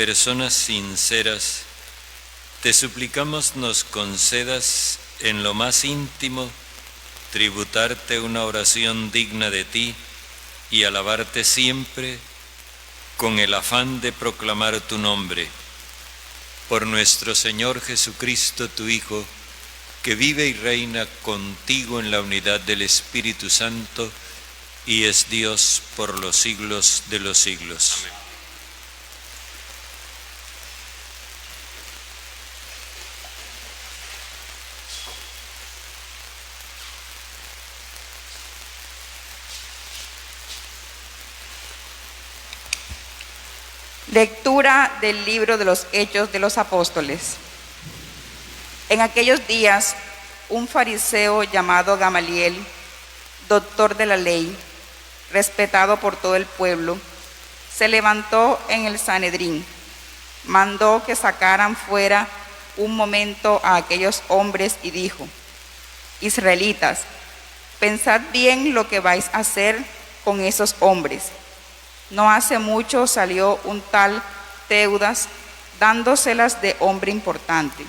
personas sinceras, te suplicamos nos concedas en lo más íntimo tributarte una oración digna de ti y alabarte siempre con el afán de proclamar tu nombre. Por nuestro Señor Jesucristo, tu Hijo, que vive y reina contigo en la unidad del Espíritu Santo y es Dios por los siglos de los siglos. Amén. Lectura del libro de los Hechos de los Apóstoles. En aquellos días, un fariseo llamado Gamaliel, doctor de la ley, respetado por todo el pueblo, se levantó en el Sanedrín, mandó que sacaran fuera un momento a aquellos hombres y dijo: Israelitas, pensad bien lo que vais a hacer con esos hombres. No hace mucho salió un tal Teudas dándoselas de hombre importante,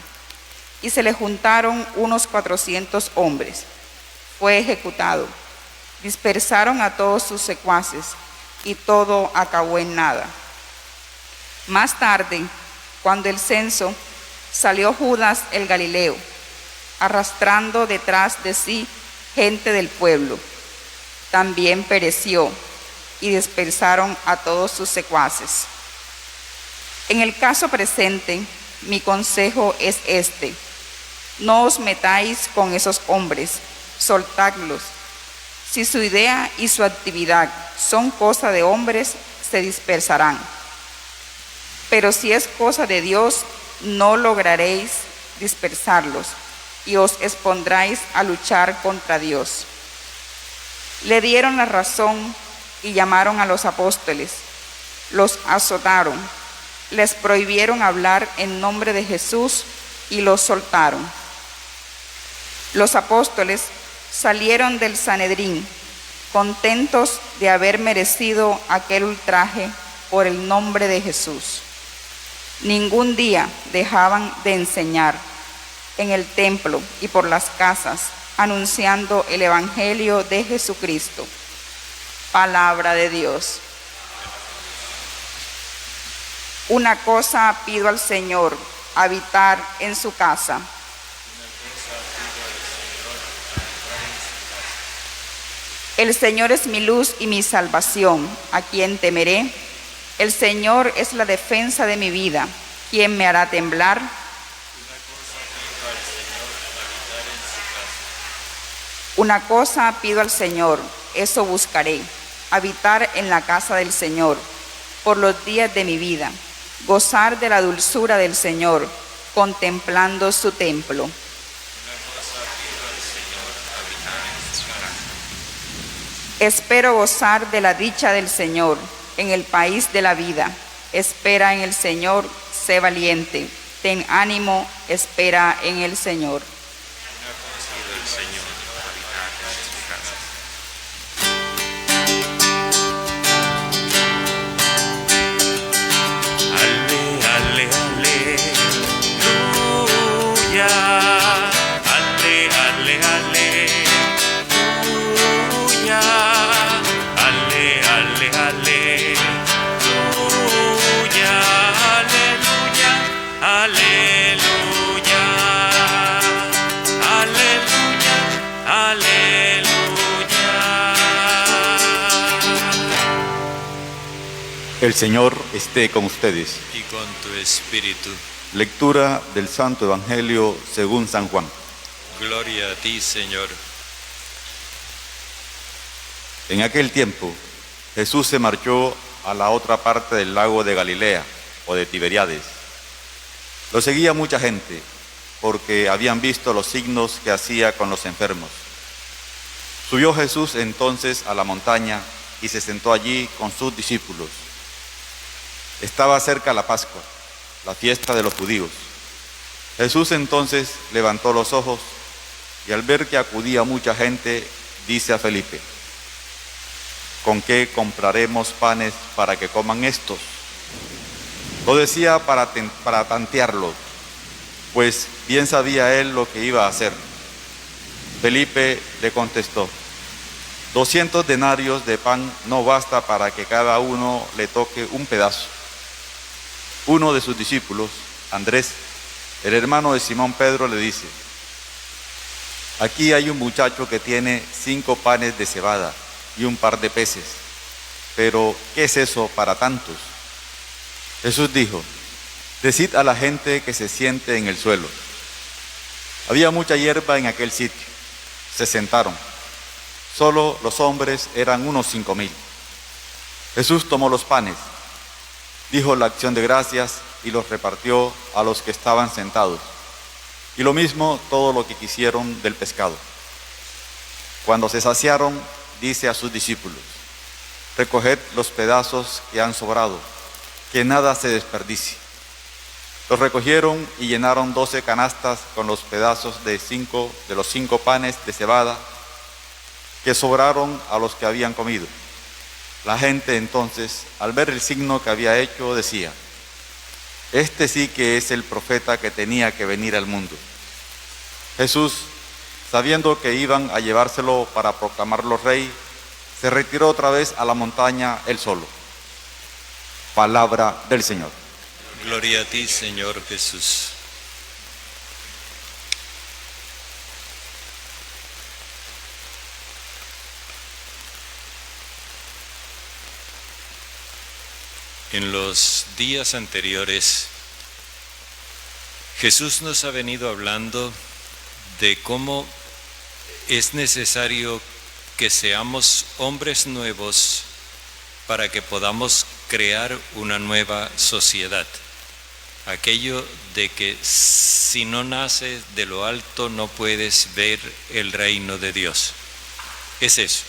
y se le juntaron unos 400 hombres. Fue ejecutado. Dispersaron a todos sus secuaces, y todo acabó en nada. Más tarde, cuando el censo, salió Judas el Galileo, arrastrando detrás de sí gente del pueblo. También pereció, y dispersaron a todos sus secuaces. En el caso presente, mi consejo es este: no os metáis con esos hombres, soltadlos. Si su idea y su actividad son cosa de hombres, se dispersarán. Pero si es cosa de Dios, no lograréis dispersarlos, y os expondráis a luchar contra Dios. Le dieron la razón y llamaron a los apóstoles, los azotaron, les prohibieron hablar en nombre de Jesús y los soltaron. Los apóstoles salieron del Sanedrín, contentos de haber merecido aquel ultraje por el nombre de Jesús. Ningún día dejaban de enseñar en el templo y por las casas, anunciando el Evangelio de Jesucristo. Palabra de Dios. Una cosa pido al Señor, habitar en su casa. El Señor es mi luz y mi salvación, ¿a quién temeré? El Señor es la defensa de mi vida, ¿quién me hará temblar? Una cosa pido al Señor, eso buscaré: habitar en la casa del Señor por los días de mi vida, gozar de la dulzura del Señor, contemplando su templo. Espero gozar de la dicha del Señor en el país de la vida. Espera en el Señor, sé valiente, ten ánimo, espera en el Señor. El Señor esté con ustedes. Y con tu espíritu. Lectura del Santo Evangelio según San Juan. Gloria a ti, Señor. En aquel tiempo, Jesús se marchó a la otra parte del lago de Galilea, o de Tiberíades. Lo seguía mucha gente, porque habían visto los signos que hacía con los enfermos. Subió Jesús entonces a la montaña y se sentó allí con sus discípulos. Estaba cerca la Pascua, la fiesta de los judíos. Jesús entonces levantó los ojos y al ver que acudía mucha gente, dice a Felipe: ¿con qué compraremos panes para que coman estos? Lo decía para tantearlo, pues bien sabía él lo que iba a hacer. Felipe le contestó: 200 denarios de pan no basta para que cada uno le toque un pedazo. Uno de sus discípulos, Andrés, el hermano de Simón Pedro, le dice: aquí hay un muchacho que tiene 5 panes de cebada y un par de peces, pero ¿qué es eso para tantos? Jesús dijo: decid a la gente que se siente en el suelo. Había mucha hierba en aquel sitio. Se sentaron. Solo los hombres eran unos 5,000. Jesús tomó los panes, dijo la acción de gracias y los repartió a los que estaban sentados. Y lo mismo todo lo que quisieron del pescado. Cuando se saciaron, dice a sus discípulos: recoged los pedazos que han sobrado, que nada se desperdicie. Los recogieron y llenaron 12 canastas con los pedazos de los 5 panes de cebada que sobraron a los que habían comido. La gente entonces, al ver el signo que había hecho, decía: este sí que es el profeta que tenía que venir al mundo. Jesús, sabiendo que iban a llevárselo para proclamarlo rey, se retiró otra vez a la montaña él solo. Palabra del Señor. Gloria a ti, Señor Jesús. En los días anteriores, Jesús nos ha venido hablando de cómo es necesario que seamos hombres nuevos para que podamos crear una nueva sociedad. Aquello de que si no naces de lo alto no puedes ver el reino de Dios. Es eso.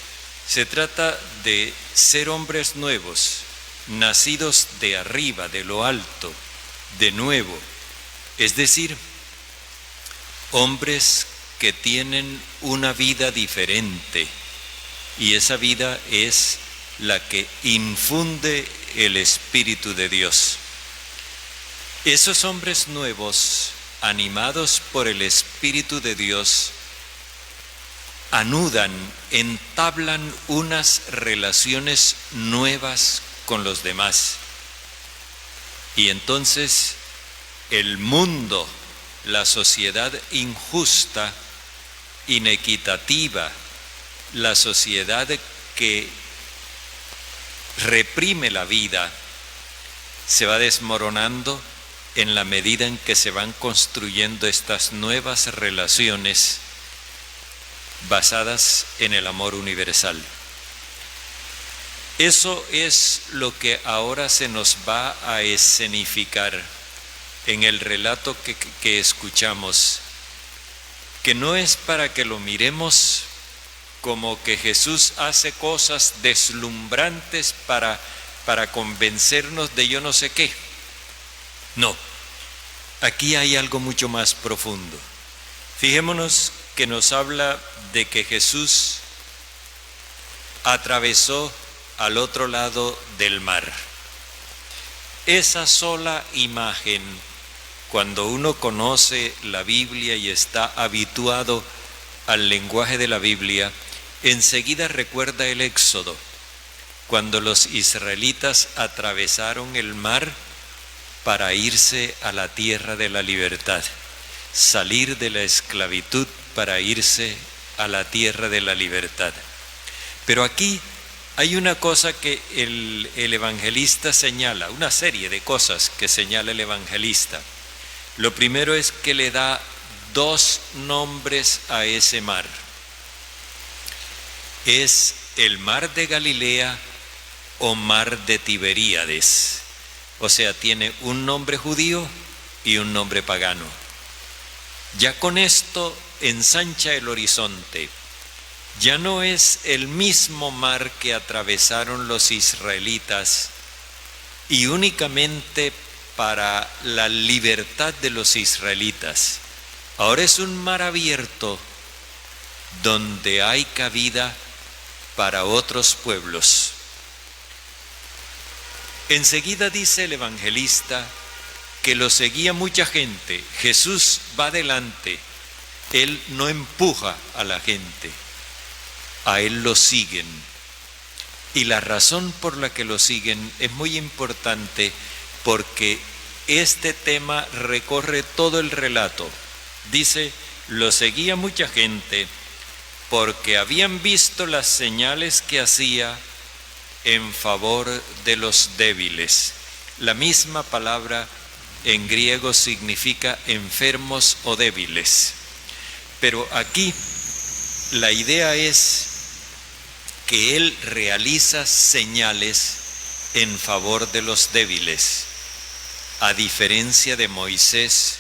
Se trata de ser hombres nuevos, nacidos de arriba, de lo alto, de nuevo. Es decir, hombres que tienen una vida diferente, y esa vida es la que infunde el Espíritu de Dios. Esos hombres nuevos, animados por el Espíritu de Dios, anudan, entablan unas relaciones nuevas con los demás. Y entonces el mundo, la sociedad injusta, inequitativa, la sociedad que reprime la vida, se va desmoronando en la medida en que se van construyendo estas nuevas relaciones basadas en el amor universal. Eso es lo que ahora se nos va a escenificar en el relato que escuchamos, que no es para que lo miremos como que Jesús hace cosas deslumbrantes para convencernos de yo no sé qué. No, aquí hay algo mucho más profundo. Fijémonos que nos habla de que Jesús atravesó al otro lado del mar. Esa sola imagen, cuando uno conoce la Biblia y está habituado al lenguaje de la Biblia, enseguida recuerda el Éxodo, cuando los israelitas atravesaron el mar para irse a la tierra de la libertad, salir de la esclavitud para irse a la tierra de la libertad. Pero aquí hay una cosa que el evangelista señala, una serie de cosas que señala el evangelista. Lo primero es que le da 2 nombres a ese mar. Es el mar de Galilea o mar de Tiberíades. O sea, tiene un nombre judío y un nombre pagano. Ya con esto ensancha el horizonte. Ya no es el mismo mar que atravesaron los israelitas y únicamente para la libertad de los israelitas. Ahora es un mar abierto donde hay cabida para otros pueblos. Enseguida dice el evangelista que lo seguía mucha gente. Jesús va adelante, Él no empuja a la gente, a Él lo siguen. Y la razón por la que lo siguen es muy importante porque este tema recorre todo el relato. Dice, lo seguía mucha gente porque habían visto las señales que hacía en favor de los débiles. La misma palabra en griego significa enfermos o débiles. Pero aquí la idea es que Él realiza señales en favor de los débiles, a diferencia de Moisés,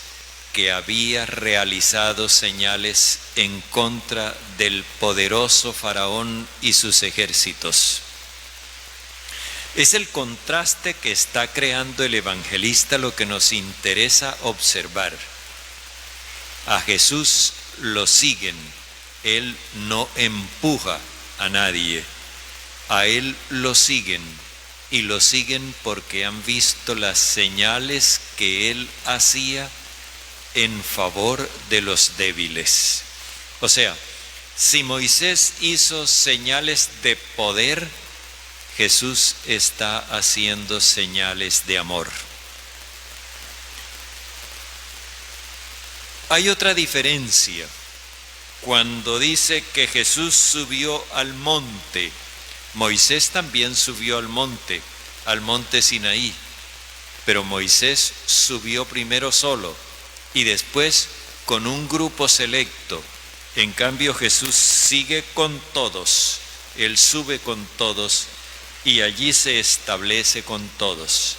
que había realizado señales en contra del poderoso faraón y sus ejércitos. Es el contraste que está creando el evangelista lo que nos interesa observar. A Jesús lo siguen, Él no empuja a nadie, a Él lo siguen, y lo siguen porque han visto las señales que Él hacía en favor de los débiles. O sea, si Moisés hizo señales de poder, Jesús está haciendo señales de amor. Hay otra diferencia. Cuando dice que Jesús subió al monte, Moisés también subió al monte Sinaí, pero Moisés subió primero solo y después con un grupo selecto. En cambio Jesús sigue con todos, Él sube con todos y allí se establece con todos.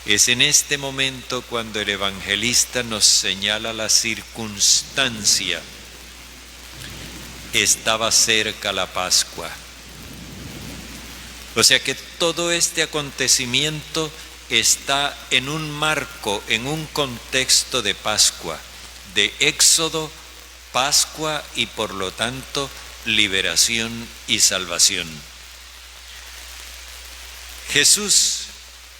Es en este momento cuando el evangelista nos señala la circunstancia. Estaba cerca la Pascua. O sea que todo este acontecimiento está en un marco, en un contexto de Pascua, de Éxodo, Pascua y por lo tanto liberación y salvación. Jesús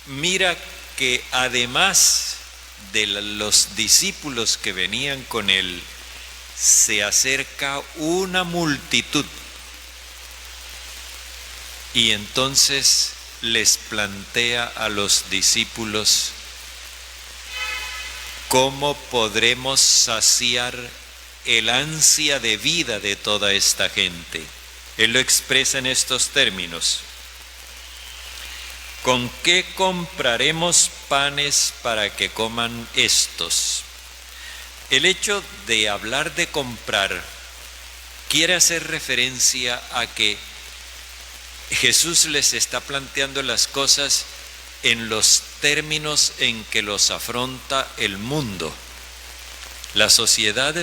mira que además de los discípulos que venían con él, se acerca una multitud y entonces les plantea a los discípulos cómo podremos saciar el ansia de vida de toda esta gente. Él lo expresa en estos términos: ¿con qué compraremos panes para que coman estos? El hecho de hablar de comprar quiere hacer referencia a que Jesús les está planteando las cosas en los términos en que los afronta el mundo. La sociedad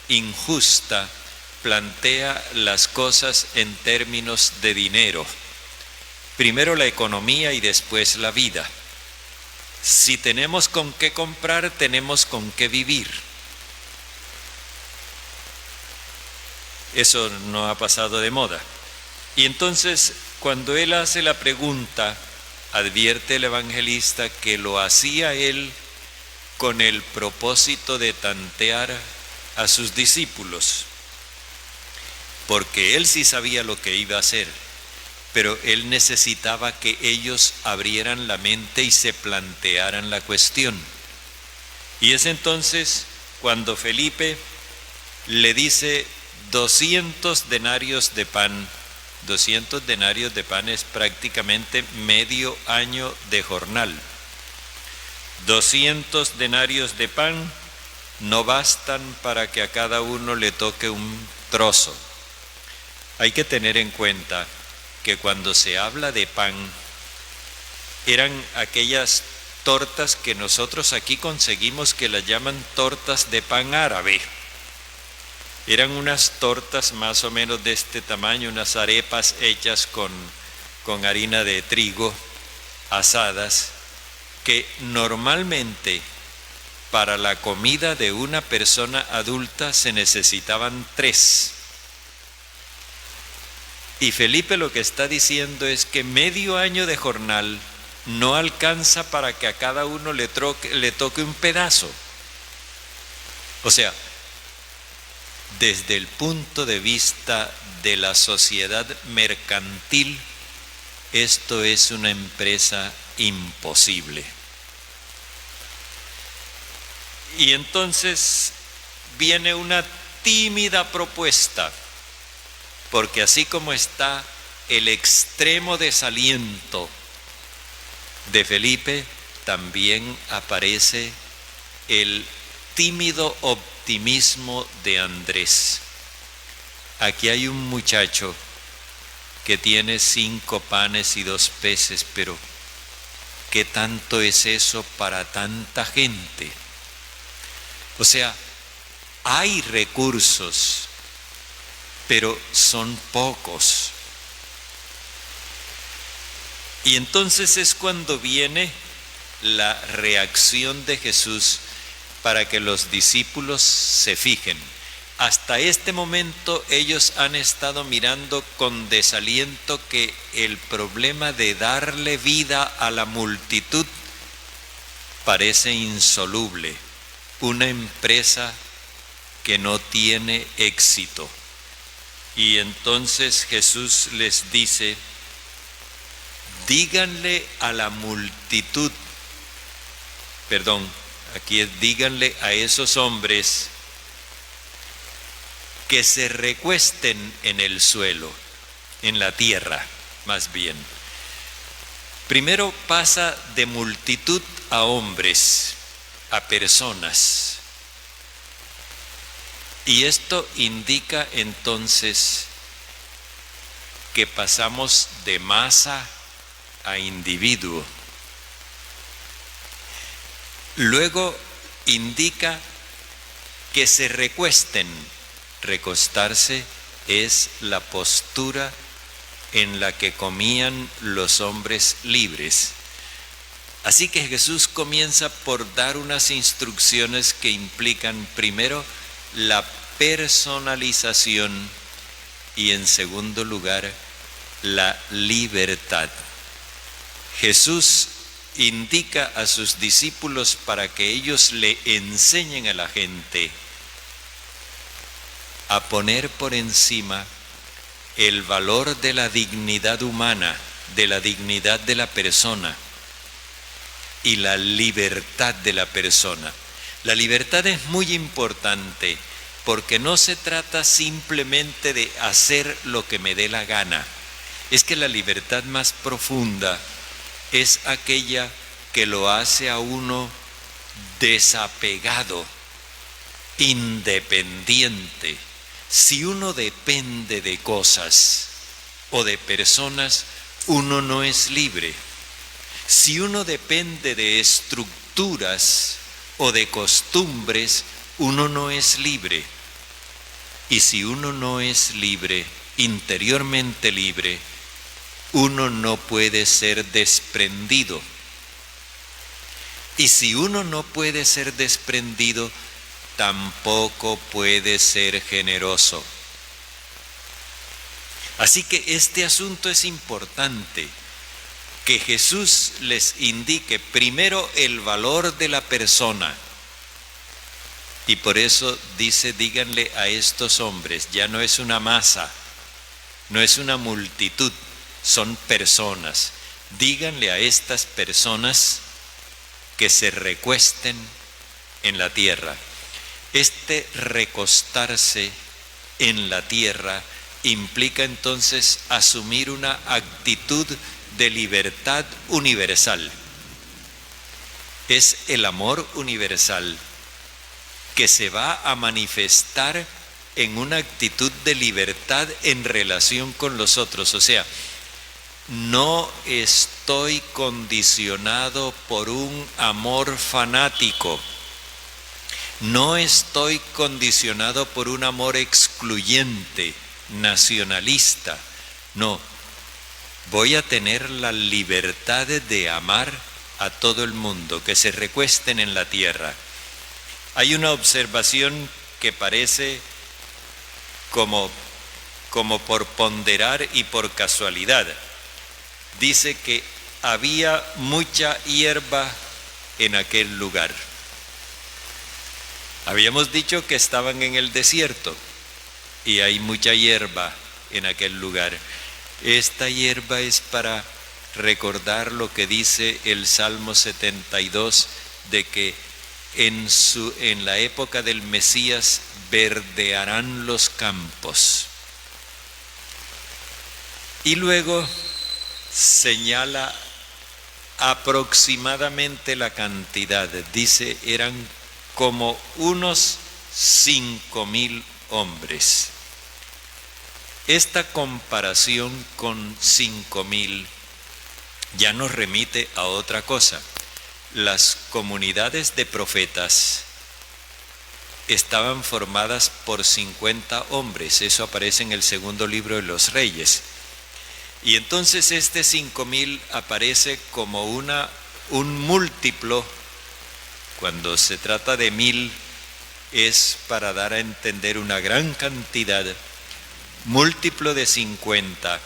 injusta plantea las cosas en términos de dinero. Primero la economía y después la vida. Si tenemos con qué comprar, tenemos con qué vivir. Eso no ha pasado de moda. Y entonces, cuando él hace la pregunta, advierte el evangelista que lo hacía él con el propósito de tantear a sus discípulos, porque él sí sabía lo que iba a hacer, pero él necesitaba que ellos abrieran la mente y se plantearan la cuestión. Y es entonces cuando Felipe le dice 200 denarios de pan. 200 denarios de pan es prácticamente medio año de jornal. 200 denarios de pan no bastan para que a cada uno le toque un trozo. Hay que tener en cuenta que cuando se habla de pan, eran aquellas tortas que nosotros aquí conseguimos que las llaman tortas de pan árabe. Eran unas tortas más o menos de este tamaño, unas arepas hechas con harina de trigo, asadas, que normalmente para la comida de una persona adulta se necesitaban 3. Y Felipe lo que está diciendo es que medio año de jornal no alcanza para que a cada uno le toque un pedazo. O sea, desde el punto de vista de la sociedad mercantil, esto es una empresa imposible. Y entonces viene una tímida propuesta, porque así como está el extremo desaliento de Felipe, también aparece el tímido optimismo de Andrés. Aquí hay un muchacho que tiene 5 panes y 2 peces, pero ¿qué tanto es eso para tanta gente? O sea, hay recursos, pero son pocos. Y entonces es cuando viene la reacción de Jesús para que los discípulos se fijen. Hasta este momento ellos han estado mirando con desaliento que el problema de darle vida a la multitud parece insoluble, una empresa que no tiene éxito. Y entonces Jesús les dice: díganle a la multitud, aquí es díganle a esos hombres que se recuesten en el suelo, en la tierra, más bien. Primero pasa de multitud a hombres, a personas. Y esto indica entonces que pasamos de masa a individuo. Luego indica que se recuesten. Recostarse es la postura en la que comían los hombres libres. Así que Jesús comienza por dar unas instrucciones que implican primero la personalización y en segundo lugar la libertad. Jesús indica a sus discípulos para que ellos le enseñen a la gente a poner por encima el valor de la dignidad humana, de la dignidad de la persona y la libertad de la persona. La libertad es muy importante porque no se trata simplemente de hacer lo que me dé la gana. Es que la libertad más profunda es aquella que lo hace a uno desapegado, independiente. Si uno depende de cosas o de personas, uno no es libre. Si uno depende de estructuras o de costumbres, uno no es libre. Y si uno no es libre, interiormente libre, uno no puede ser desprendido. Y si uno no puede ser desprendido, tampoco puede ser generoso. Así que este asunto es importante, que Jesús les indique primero el valor de la persona. Y por eso dice: díganle a estos hombres, ya no es una masa, no es una multitud, son personas. Díganle a estas personas que se recuesten en la tierra. Este recostarse en la tierra implica entonces asumir una actitud de libertad universal. Es el amor universal que se va a manifestar en una actitud de libertad en relación con los otros. O sea, no estoy condicionado por un amor fanático. No estoy condicionado por un amor excluyente, nacionalista. No, voy a tener la libertad de amar a todo el mundo, que se recuesten en la tierra. Hay una observación que parece como por ponderar y por casualidad. Dice que había mucha hierba en aquel lugar. Habíamos dicho que estaban en el desierto y hay mucha hierba en aquel lugar. Esta hierba es para recordar lo que dice el Salmo 72, de que en la época del Mesías verdearán los campos. Y luego señala aproximadamente la cantidad. Dice, eran como unos 5,000 hombres. Esta comparación con 5,000 ya nos remite a otra cosa. Las comunidades de profetas estaban formadas por 50 hombres. Eso aparece en el segundo libro de los Reyes. Y entonces este 5,000 aparece como un múltiplo. Cuando se trata de 1,000 es para dar a entender una gran cantidad, múltiplo de 50,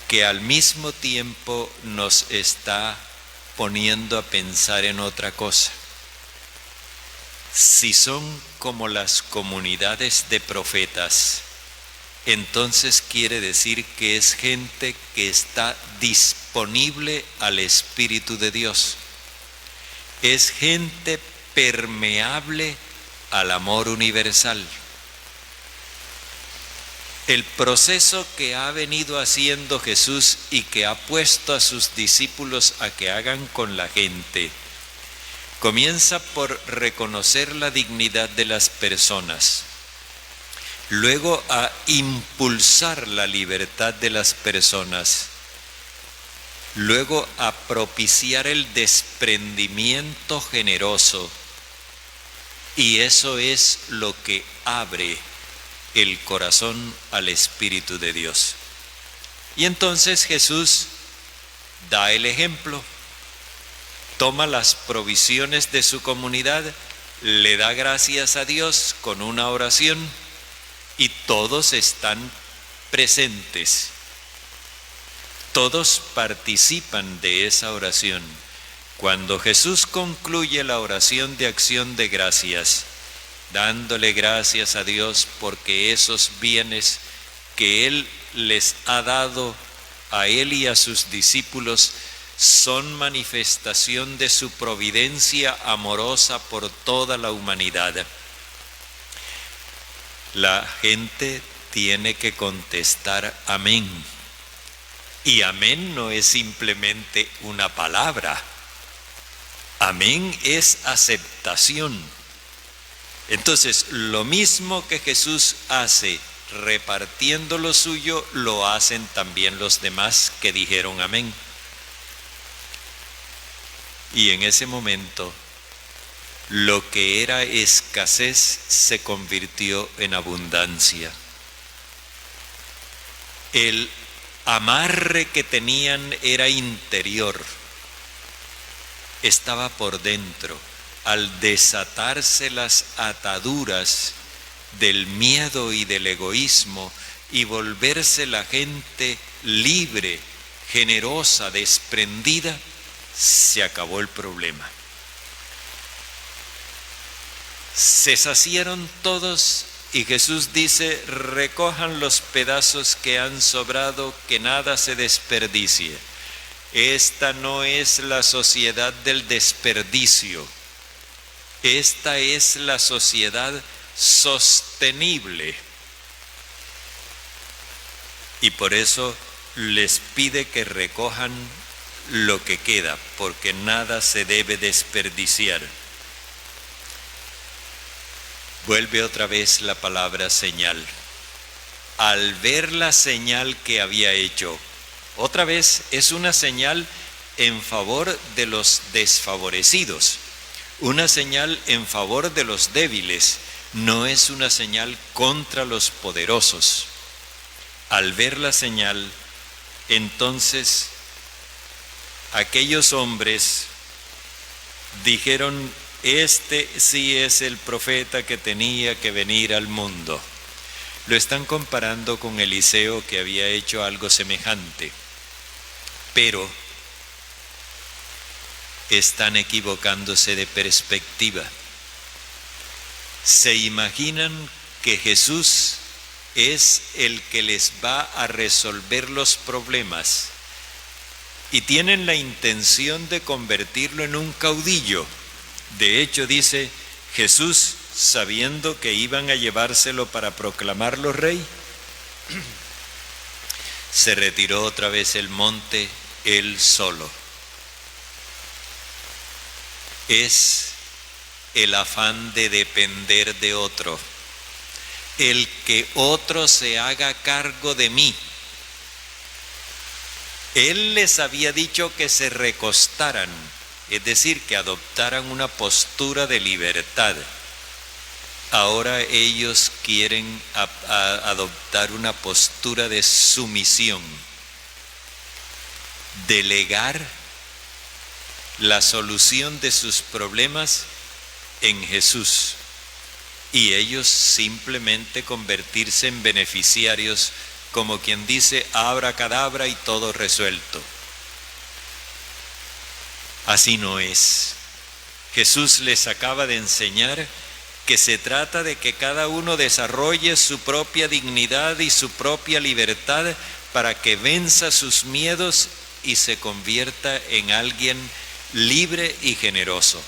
que al mismo tiempo nos está poniendo a pensar en otra cosa. Si son como las comunidades de profetas, entonces quiere decir que es gente que está disponible al Espíritu de Dios. Es gente permeable al amor universal. El proceso que ha venido haciendo Jesús y que ha puesto a sus discípulos a que hagan con la gente, comienza por reconocer la dignidad de las personas, luego a impulsar la libertad de las personas, luego a propiciar el desprendimiento generoso, y eso es lo que abre el corazón al Espíritu de Dios. Y entonces Jesús da el ejemplo, toma las provisiones de su comunidad, le da gracias a Dios con una oración y todos están presentes. Todos participan de esa oración. Cuando Jesús concluye la oración de acción de gracias, dándole gracias a Dios porque esos bienes que Él les ha dado a Él y a sus discípulos son manifestación de su providencia amorosa por toda la humanidad. La gente tiene que contestar amén. Y amén no es simplemente una palabra. Amén es aceptación. Entonces, lo mismo que Jesús hace repartiendo lo suyo, lo hacen también los demás que dijeron amén. Y en ese momento, lo que era escasez se convirtió en abundancia. El amarre que tenían era interior, estaba por dentro. Al desatarse las ataduras del miedo y del egoísmo y volverse la gente libre, generosa, desprendida, se acabó el problema. Se saciaron todos y Jesús dice: recojan los pedazos que han sobrado, que nada se desperdicie. Esta no es la sociedad del desperdicio. Esta es la sociedad sostenible. Y por eso les pide que recojan lo que queda, porque nada se debe desperdiciar. Vuelve otra vez la palabra señal. Al ver la señal que había hecho, otra vez es una señal en favor de los desfavorecidos. Una señal en favor de los débiles, no es una señal contra los poderosos. Al ver la señal, entonces aquellos hombres dijeron: este sí es el profeta que tenía que venir al mundo. Lo están comparando con Eliseo, que había hecho algo semejante. pero están equivocándose de perspectiva. Se imaginan que Jesús es el que les va a resolver los problemas y tienen la intención de convertirlo en un caudillo. De hecho, dice Jesús, sabiendo que iban a llevárselo para proclamarlo rey, se retiró otra vez el monte él solo. Es el afán de depender de otro, el que otro se haga cargo de mí. Él les había dicho que se recostaran, es decir, que adoptaran una postura de libertad. Ahora ellos quieren adoptar una postura de sumisión, delegar la solución de sus problemas en Jesús y ellos simplemente convertirse en beneficiarios, como quien dice abracadabra y todo resuelto. Así no es. Jesús les acaba de enseñar que se trata de que cada uno desarrolle su propia dignidad y su propia libertad para que venza sus miedos y se convierta en alguien libre y generoso.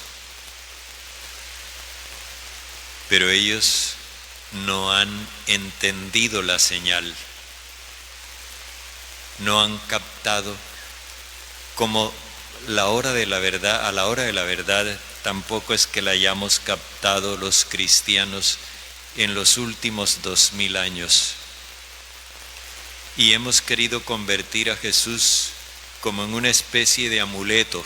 Pero ellos no han entendido la señal, no han captado como la hora de la verdad, a la hora de la verdad, tampoco es que la hayamos captado los cristianos en los últimos 2000 años. Y hemos querido convertir a Jesús como en una especie de amuleto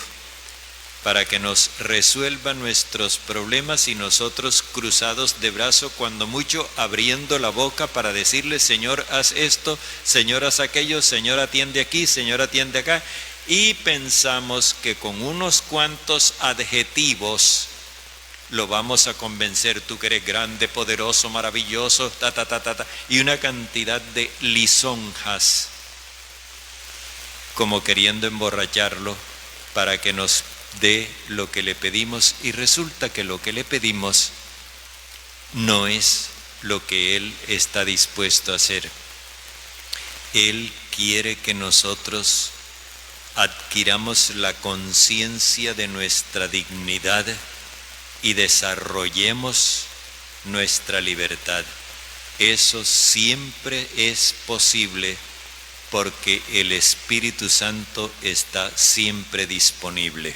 para que nos resuelva nuestros problemas y nosotros cruzados de brazo, cuando mucho abriendo la boca para decirle: Señor, haz esto, Señor, haz aquello, Señor, atiende aquí, Señor, atiende acá. Y pensamos que con unos cuantos adjetivos lo vamos a convencer. Tú que eres grande, poderoso, maravilloso, y una cantidad de lisonjas, como queriendo emborracharlo para que nos dé lo que le pedimos, y resulta que lo que le pedimos no es lo que Él está dispuesto a hacer. Él quiere que nosotros adquiramos la conciencia de nuestra dignidad y desarrollemos nuestra libertad. Eso siempre es posible porque el Espíritu Santo está siempre disponible.